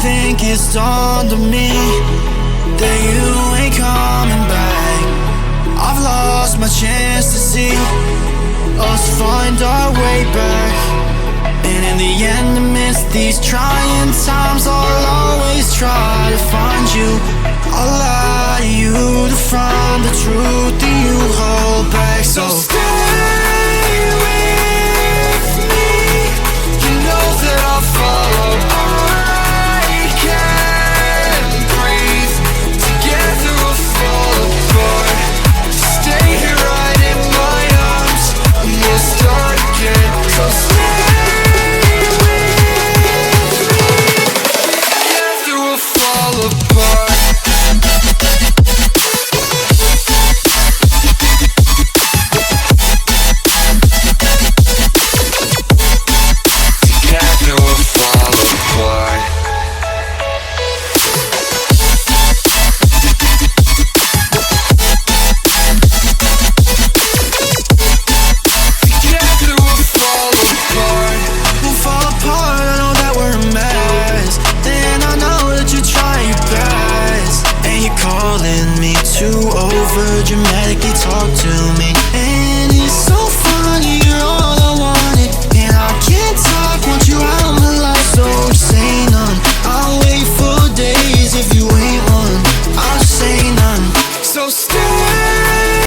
think it's dawned on me that you ain't coming back. I've lost my chance to see us find our way back. And in the end, amidst these trying times, I'll always try to find you. I'll lie to you to find the truth that you hold back. So stay with me. You know that I'll follow. I can't breathe. Together we'll fall apart. Stay here right in my arms, and we'll start again. So stay with me. Together we'll fall apart. Calling me too over dramatically, talk to me.